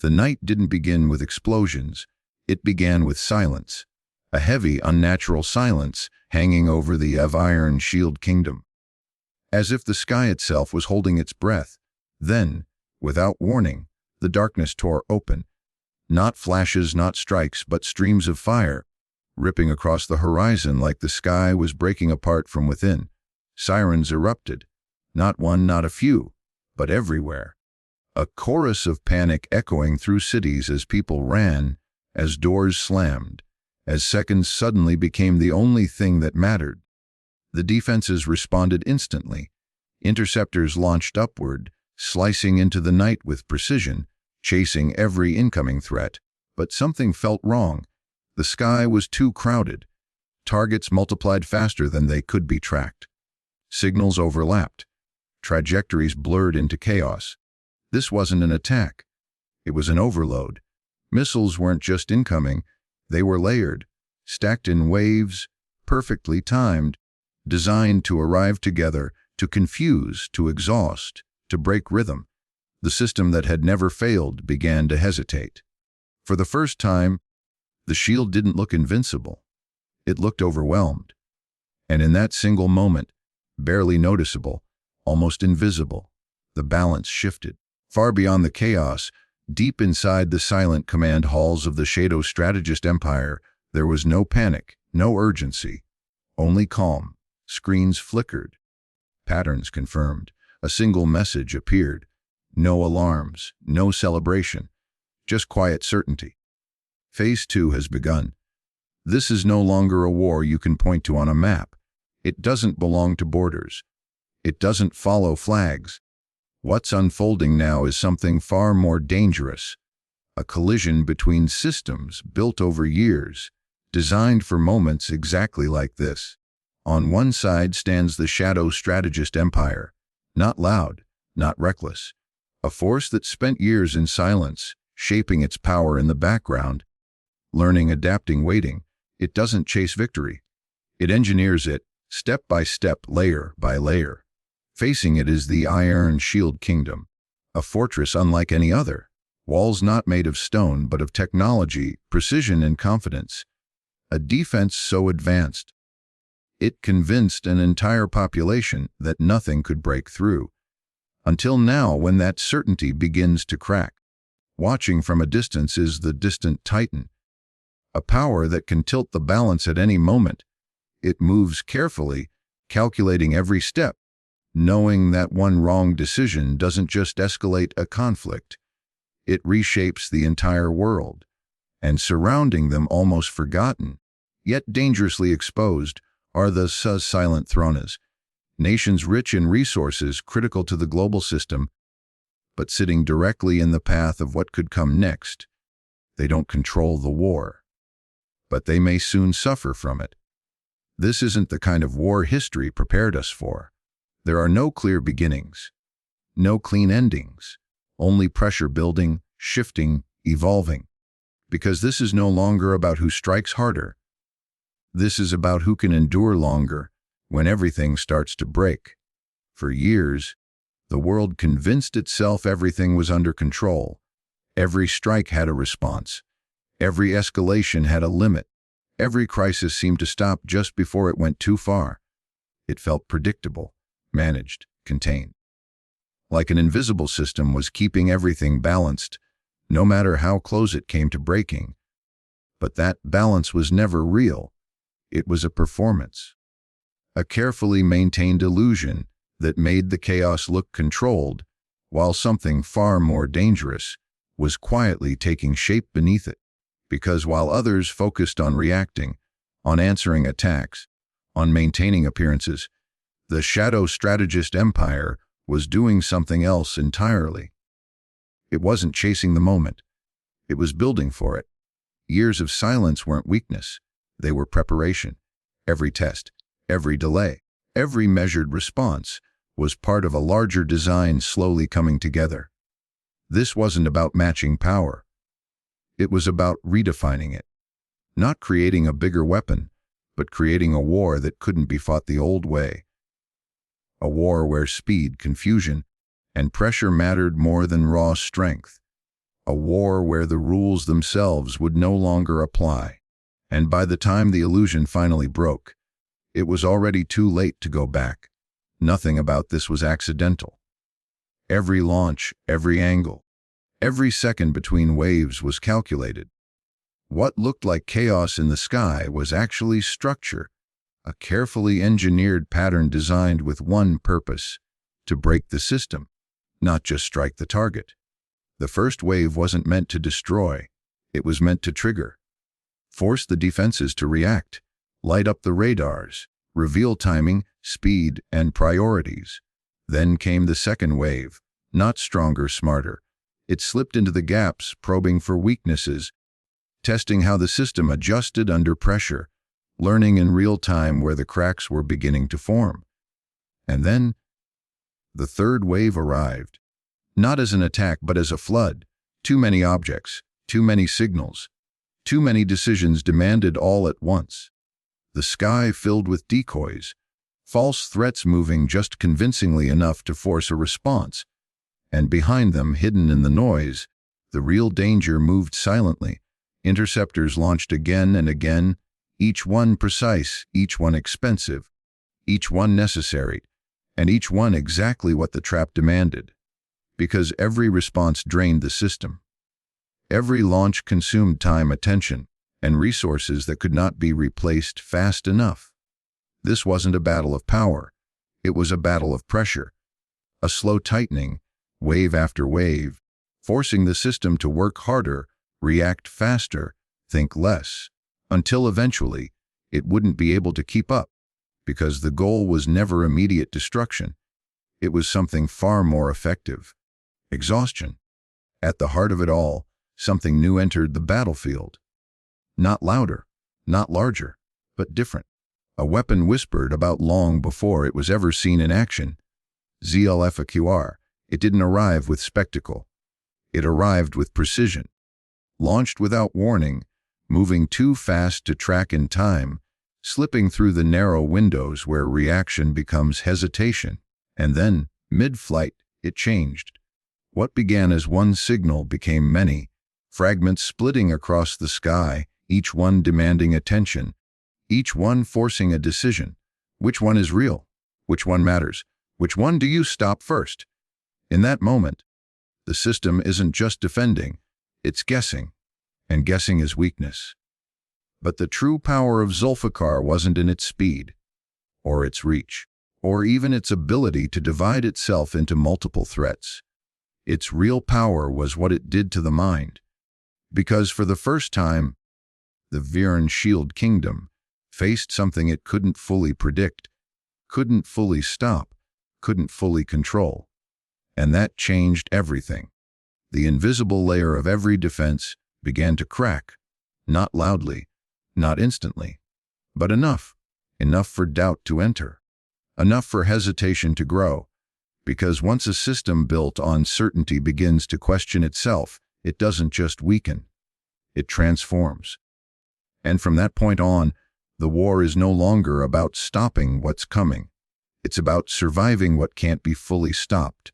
The night didn't begin with explosions. It began with silence, a heavy, unnatural silence hanging over the Iron Shield Kingdom, as if the sky itself was holding its breath. Then, without warning, the darkness tore open. Not flashes, not strikes, but streams of fire, ripping across the horizon like the sky was breaking apart from within. Sirens erupted. Not one, not a few, but everywhere. A chorus of panic echoing through cities as people ran, as doors slammed, as seconds suddenly became the only thing that mattered. The defenses responded instantly. Interceptors launched upward, slicing into the night with precision, chasing every incoming threat. But something felt wrong. The sky was too crowded. Targets multiplied faster than they could be tracked. Signals overlapped. Trajectories blurred into chaos. This wasn't an attack. It was an overload. Missiles weren't just incoming. They were layered, stacked in waves, perfectly timed, designed to arrive together, to confuse, to exhaust, to break rhythm. The system that had never failed began to hesitate. For the first time, the shield didn't look invincible. It looked overwhelmed. And in that single moment, barely noticeable, almost invisible, the balance shifted. Far beyond the chaos, deep inside the silent command halls of the Shadow Strategist Empire, there was no panic, no urgency, only calm. Screens flickered. Patterns confirmed. A single message appeared. No alarms, no celebration, just quiet certainty. Phase 2 has begun. This is no longer a war you can point to on a map. It doesn't belong to borders. It doesn't follow flags. What's unfolding now is something far more dangerous. A collision between systems built over years, designed for moments exactly like this. On one side stands the Shadow Strategist Empire, not loud, not reckless. A force that spent years in silence, shaping its power in the background, learning, adapting, waiting. It doesn't chase victory. It engineers it, step by step, layer by layer. Facing it is the Iron Shield Kingdom, a fortress unlike any other. Walls not made of stone, but of technology, precision, and confidence. A defense so advanced, it convinced an entire population that nothing could break through. Until now, when that certainty begins to crack. Watching from a distance is the distant Titan, a power that can tilt the balance at any moment. It moves carefully, calculating every step, knowing that one wrong decision doesn't just escalate a conflict, it reshapes the entire world. And surrounding them, almost forgotten, yet dangerously exposed, are the silent thrones, nations rich in resources critical to the global system, but sitting directly in the path of what could come next. They don't control the war, but they may soon suffer from it. This isn't the kind of war history prepared us for. There are no clear beginnings, no clean endings, only pressure building, shifting, evolving. Because this is no longer about who strikes harder. This is about who can endure longer when everything starts to break. For years, the world convinced itself everything was under control. Every strike had a response. Every escalation had a limit. Every crisis seemed to stop just before it went too far. It felt predictable, managed, contained. Like an invisible system was keeping everything balanced, no matter how close it came to breaking. But that balance was never real. It was a performance. A carefully maintained illusion that made the chaos look controlled, while something far more dangerous was quietly taking shape beneath it. Because while others focused on reacting, on answering attacks, on maintaining appearances, the Shadow Strategist Empire was doing something else entirely. It wasn't chasing the moment. It was building for it. Years of silence weren't weakness. They were preparation. Every test, every delay, every measured response was part of a larger design slowly coming together. This wasn't about matching power. It was about redefining it. Not creating a bigger weapon, but creating a war that couldn't be fought the old way. A war where speed, confusion, and pressure mattered more than raw strength. a war where the rules themselves would no longer apply. And by the time the illusion finally broke, it was already too late to go back. Nothing about this was accidental. Every launch, every angle, every second between waves was calculated. What looked like chaos in the sky was actually structure, a carefully engineered pattern designed with one purpose: to break the system, not just strike the target. The first wave wasn't meant to destroy, it was meant to trigger. Force the defenses to react, light up the radars, reveal timing, speed, and priorities. Then came the second wave, not stronger, smarter. It slipped into the gaps, probing for weaknesses, testing how the system adjusted under pressure, learning in real time where the cracks were beginning to form. And then, the third wave arrived. Not as an attack, but as a flood. Too many objects, too many signals, too many decisions demanded all at once. The sky filled with decoys, false threats moving just convincingly enough to force a response. And behind them, hidden in the noise, the real danger moved silently. Interceptors launched again and again, each one precise, each one expensive, each one necessary, and each one exactly what the trap demanded. Because every response drained the system. Every launch consumed time, attention, and resources that could not be replaced fast enough. This wasn't a battle of power. It was a battle of pressure. A slow tightening, wave after wave, forcing the system to work harder, react faster, think less, until eventually it wouldn't be able to keep up, because the goal was never immediate destruction. It was something far more effective: exhaustion. At the heart of it all, something new entered the battlefield. Not louder, not larger, but different. A weapon whispered about long before it was ever seen in action. Zulfiqar. It didn't arrive with spectacle. It arrived with precision. Launched without warning, moving too fast to track in time, slipping through the narrow windows where reaction becomes hesitation. And then, mid-flight, it changed. What began as one signal became many, fragments splitting across the sky, each one demanding attention, each one forcing a decision. Which one is real? Which one matters? Which one do you stop first? In that moment, the system isn't just defending, it's guessing, and guessing is weakness. But the true power of Zulfiqar wasn't in its speed, or its reach, or even its ability to divide itself into multiple threats. Its real power was what it did to the mind. Because for the first time, the Viren Shield Kingdom faced something it couldn't fully predict, couldn't fully stop, couldn't fully control. And that changed everything. The invisible layer of every defense began to crack, not loudly, not instantly, but enough for doubt to enter, enough for hesitation to grow. Because once a system built on certainty begins to question itself, it doesn't just weaken, it transforms. And from that point on, the war is no longer about stopping what's coming. It's about surviving what can't be fully stopped.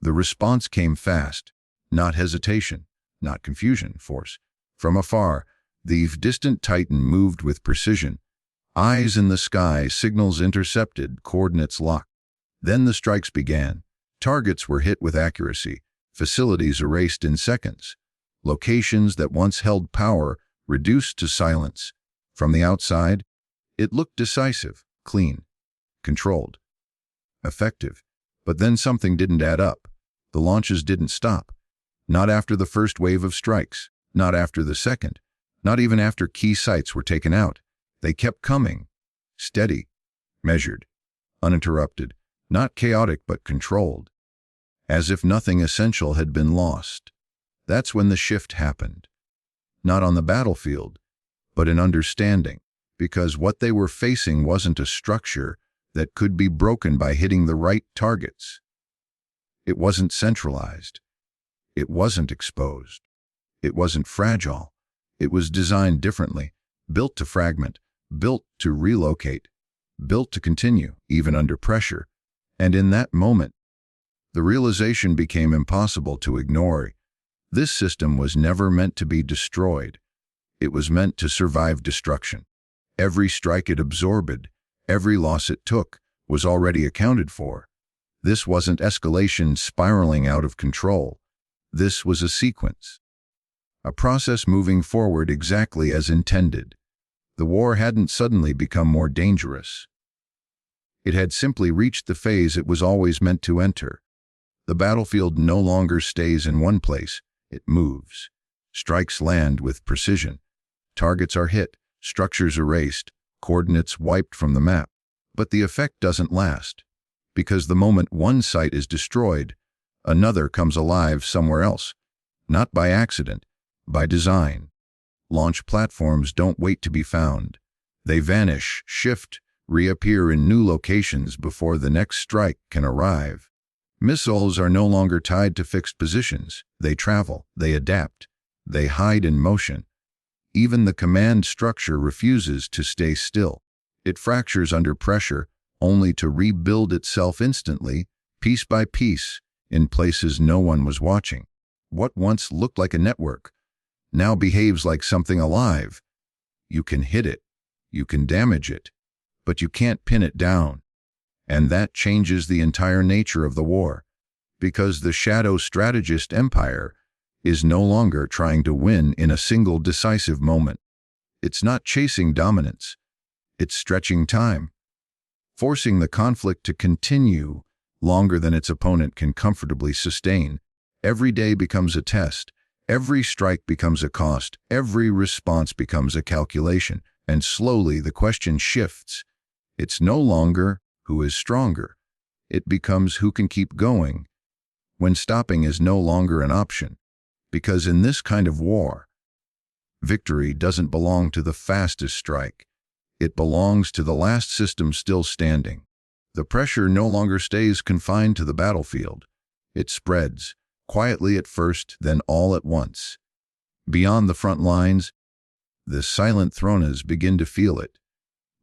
The response came fast, not hesitation, not confusion, force. From afar, the distant Titan moved with precision. Eyes in the sky, signals intercepted, coordinates locked. Then the strikes began. Targets were hit with accuracy, facilities erased in seconds. Locations that once held power reduced to silence. From the outside, it looked decisive, clean, controlled, effective. But then something didn't add up. The launches didn't stop. Not after the first wave of strikes, not after the second, not even after key sites were taken out. They kept coming, steady, measured, uninterrupted, not chaotic but controlled, as if nothing essential had been lost. That's when the shift happened. Not on the battlefield, but in understanding, because what they were facing wasn't a structure that could be broken by hitting the right targets. It wasn't centralized. It wasn't exposed. It wasn't fragile. It was designed differently, built to fragment, built to relocate, built to continue, even under pressure. And in that moment, the realization became impossible to ignore. This system was never meant to be destroyed. It was meant to survive destruction. Every strike it absorbed, every loss it took, was already accounted for. This wasn't escalation spiraling out of control. This was a sequence. A process moving forward exactly as intended. The war hadn't suddenly become more dangerous. It had simply reached the phase it was always meant to enter. The battlefield no longer stays in one place, it moves. Strikes land with precision. Targets are hit, structures erased, coordinates wiped from the map. But the effect doesn't last, because the moment one site is destroyed, another comes alive somewhere else. Not by accident, by design. Launch platforms don't wait to be found. They vanish, shift, reappear in new locations before the next strike can arrive. Missiles are no longer tied to fixed positions. They travel, they adapt, they hide in motion. Even the command structure refuses to stay still. It fractures under pressure, only to rebuild itself instantly, piece by piece, in places no one was watching. What once looked like a network now behaves like something alive. You can hit it, you can damage it, but you can't pin it down. And that changes the entire nature of the war, because the shadow strategist empire is no longer trying to win in a single decisive moment. It's not chasing dominance, it's stretching time, forcing the conflict to continue longer than its opponent can comfortably sustain. Every day becomes a test, every strike becomes a cost, every response becomes a calculation, and slowly the question shifts. It's no longer who is stronger. It becomes who can keep going when stopping is no longer an option. Because in this kind of war, victory doesn't belong to the fastest strike. It belongs to the last system still standing. The pressure no longer stays confined to the battlefield. It spreads, quietly at first, then all at once. Beyond the front lines, the silent thronas begin to feel it,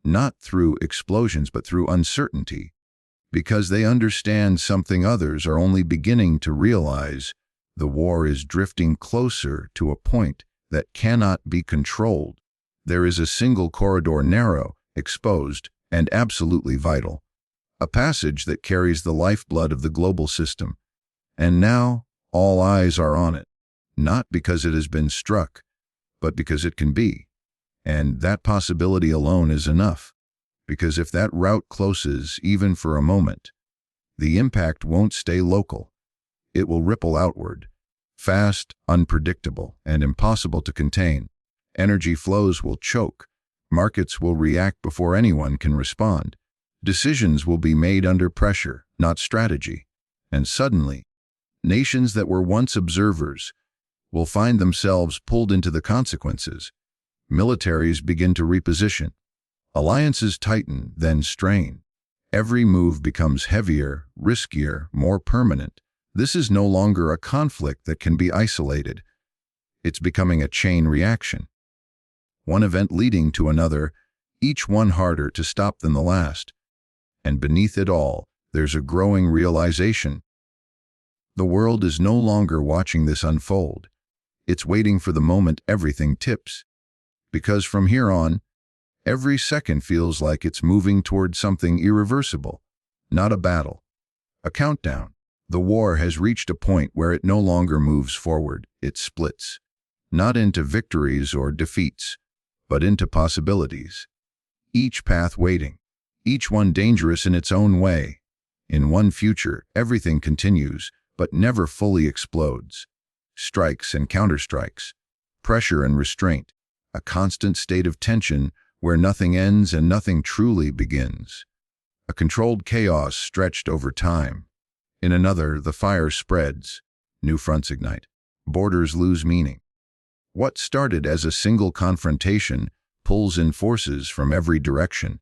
not through explosions but through uncertainty, because they understand something others are only beginning to realize. The war is drifting closer to a point that cannot be controlled. There is a single corridor, narrow, exposed, and absolutely vital. A passage that carries the lifeblood of the global system. And now, all eyes are on it. Not because it has been struck, but because it can be. And that possibility alone is enough. Because if that route closes even for a moment, the impact won't stay local. It will ripple outward. Fast, unpredictable, and impossible to contain. Energy flows will choke. Markets will react before anyone can respond. Decisions will be made under pressure, not strategy. And suddenly, nations that were once observers will find themselves pulled into the consequences. Militaries begin to reposition. Alliances tighten, then strain. Every move becomes heavier, riskier, more permanent. This is no longer a conflict that can be isolated. It's becoming a chain reaction. One event leading to another, each one harder to stop than the last. And beneath it all, there's a growing realization. The world is no longer watching this unfold. It's waiting for the moment everything tips. Because from here on, every second feels like it's moving toward something irreversible. Not a battle, a countdown. The war has reached a point where it no longer moves forward, it splits. Not into victories or defeats, but into possibilities. Each path waiting, each one dangerous in its own way. In one future, everything continues, but never fully explodes. Strikes and counterstrikes, pressure and restraint, a constant state of tension where nothing ends and nothing truly begins. A controlled chaos stretched over time. In another, the fire spreads, new fronts ignite, borders lose meaning. What started as a single confrontation pulls in forces from every direction,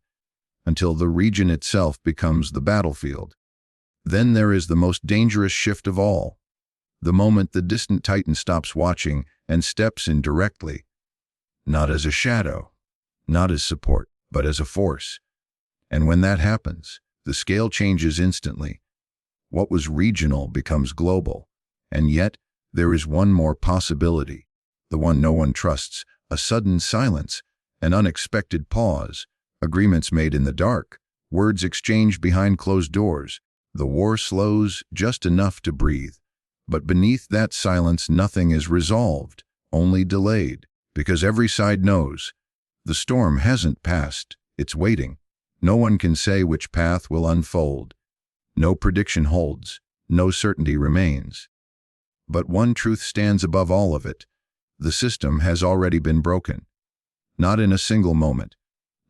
until the region itself becomes the battlefield. Then there is the most dangerous shift of all, the moment the distant titan stops watching and steps in directly, not as a shadow, not as support, but as a force. And when that happens, the scale changes instantly. What was regional becomes global, and yet There is one more possibility, the one no one trusts: a sudden silence, an unexpected pause, agreements made in the dark, words exchanged behind closed doors. The war slows just enough to breathe. But beneath that silence nothing is resolved, only delayed, because every side knows the storm hasn't passed, it's waiting. No one can say which path will unfold. No prediction holds, no certainty remains. But one truth stands above all of it: the system has already been broken. Not in a single moment,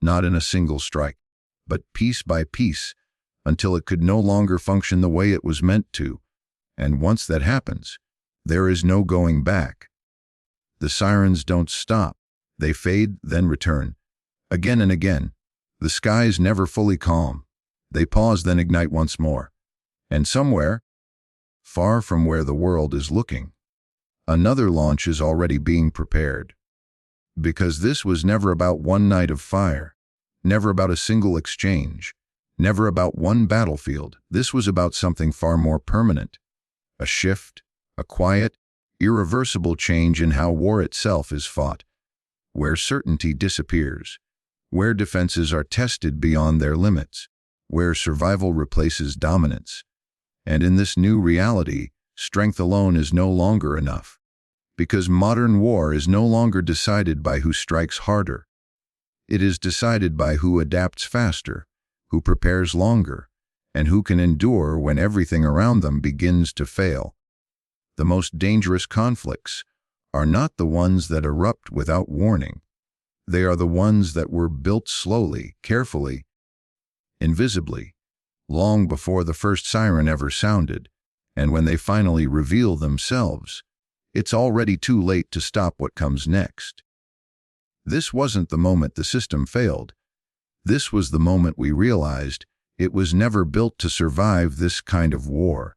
not in a single strike, but piece by piece, until it could no longer function the way it was meant to. And once that happens, there is no going back. The sirens don't stop. They fade, then return. Again and again. The skies never fully calm. They pause, then ignite once more. And somewhere, far from where the world is looking, another launch is already being prepared. Because this was never about one night of fire, never about a single exchange, never about one battlefield. This was about something far more permanent. A shift, a quiet, irreversible change in how war itself is fought, where certainty disappears, where defenses are tested beyond their limits, where survival replaces dominance. And in this new reality, strength alone is no longer enough. Because modern war is no longer decided by who strikes harder. It is decided by who adapts faster, who prepares longer, and who can endure when everything around them begins to fail. The most dangerous conflicts are not the ones that erupt without warning. They are the ones that were built slowly, carefully, invisibly, long before the first siren ever sounded, and when they finally reveal themselves, it's already too late to stop what comes next. This wasn't the moment the system failed. This was the moment we realized it was never built to survive this kind of war.